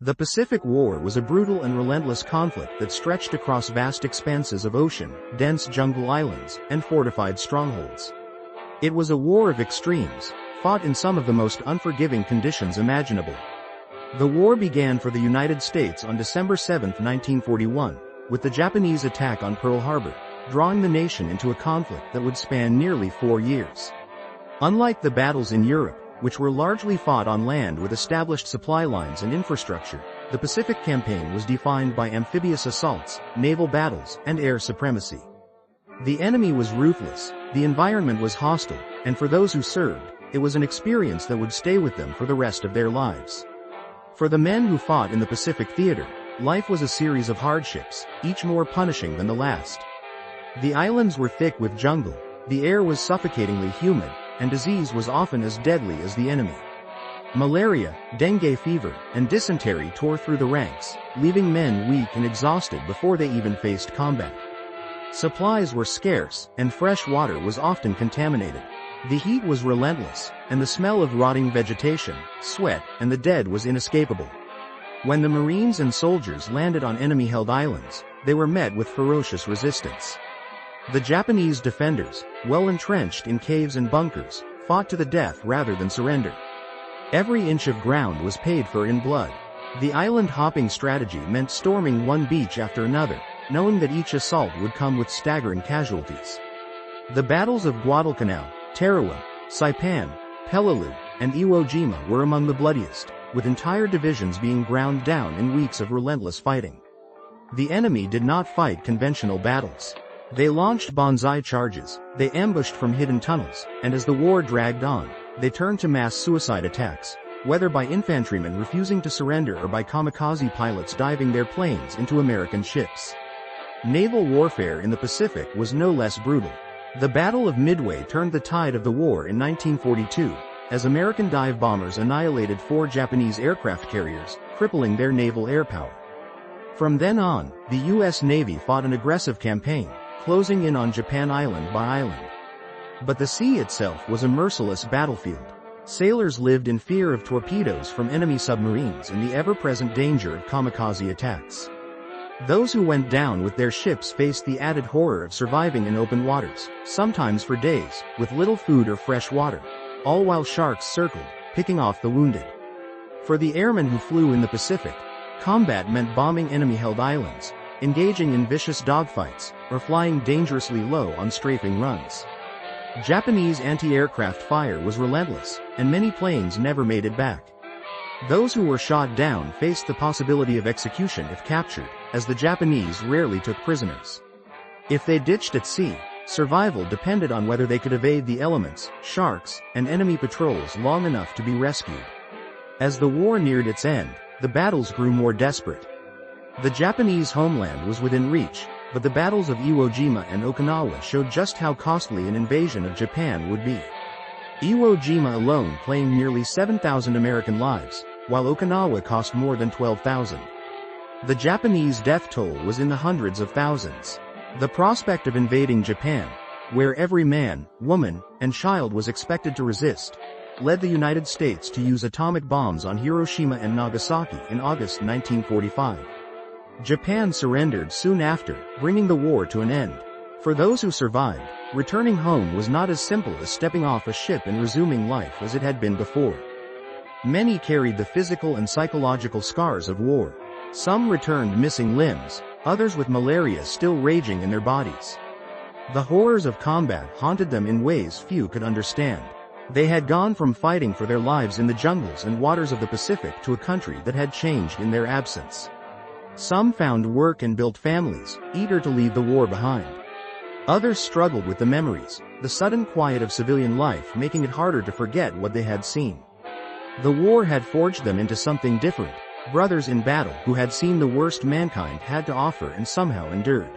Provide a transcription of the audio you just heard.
The Pacific War was a brutal and relentless conflict that stretched across vast expanses of ocean, dense jungle islands, and fortified strongholds. It was a war of extremes, fought in some of the most unforgiving conditions imaginable. The war began for the United States on December 7, 1941, with the Japanese attack on Pearl Harbor, drawing the nation into a conflict that would span nearly 4 years. Unlike the battles in Europe, which were largely fought on land with established supply lines and infrastructure, the Pacific Campaign was defined by amphibious assaults, naval battles, and air supremacy. The enemy was ruthless, the environment was hostile, and for those who served, it was an experience that would stay with them for the rest of their lives. For the men who fought in the Pacific Theater, life was a series of hardships, each more punishing than the last. The islands were thick with jungle, the air was suffocatingly humid, and disease was often as deadly as the enemy. Malaria, dengue fever, and dysentery tore through the ranks, leaving men weak and exhausted before they even faced combat. Supplies were scarce, and fresh water was often contaminated. The heat was relentless, and the smell of rotting vegetation, sweat, and the dead was inescapable. When the Marines and soldiers landed on enemy-held islands, they were met with ferocious resistance. The Japanese defenders, well entrenched in caves and bunkers, fought to the death rather than surrender. Every inch of ground was paid for in blood. The island-hopping strategy meant storming one beach after another, knowing that each assault would come with staggering casualties. The battles of Guadalcanal, Tarawa, Saipan, Peleliu, and Iwo Jima were among the bloodiest, with entire divisions being ground down in weeks of relentless fighting. The enemy did not fight conventional battles. They launched banzai charges, they ambushed from hidden tunnels, and as the war dragged on, they turned to mass suicide attacks, whether by infantrymen refusing to surrender or by kamikaze pilots diving their planes into American ships. Naval warfare in the Pacific was no less brutal. The Battle of Midway turned the tide of the war in 1942, as American dive bombers annihilated 4 Japanese aircraft carriers, crippling their naval air power. From then on, the U.S. Navy fought an aggressive campaign, closing in on Japan island by island. But the sea itself was a merciless battlefield. Sailors lived in fear of torpedoes from enemy submarines and the ever-present danger of kamikaze attacks. Those who went down with their ships faced the added horror of surviving in open waters, sometimes for days, with little food or fresh water, all while sharks circled, picking off the wounded. For the airmen who flew in the Pacific, combat meant bombing enemy-held islands, engaging in vicious dogfights, or flying dangerously low on strafing runs. Japanese anti-aircraft fire was relentless, and many planes never made it back. Those who were shot down faced the possibility of execution if captured, as the Japanese rarely took prisoners. If they ditched at sea, survival depended on whether they could evade the elements, sharks, and enemy patrols long enough to be rescued. As the war neared its end, the battles grew more desperate. The Japanese homeland was within reach, but the battles of Iwo Jima and Okinawa showed just how costly an invasion of Japan would be. Iwo Jima alone claimed nearly 7,000 American lives, while Okinawa cost more than 12,000. The Japanese death toll was in the hundreds of thousands. The prospect of invading Japan, where every man, woman, and child was expected to resist, led the United States to use atomic bombs on Hiroshima and Nagasaki in August 1945. Japan surrendered soon after, bringing the war to an end. For those who survived, returning home was not as simple as stepping off a ship and resuming life as it had been before. Many carried the physical and psychological scars of war. Some returned missing limbs, others with malaria still raging in their bodies. The horrors of combat haunted them in ways few could understand. They had gone from fighting for their lives in the jungles and waters of the Pacific to a country that had changed in their absence. Some found work and built families, eager to leave the war behind. Others struggled with the memories, the sudden quiet of civilian life making it harder to forget what they had seen. The war had forged them into something different, brothers in battle who had seen the worst mankind had to offer and somehow endured.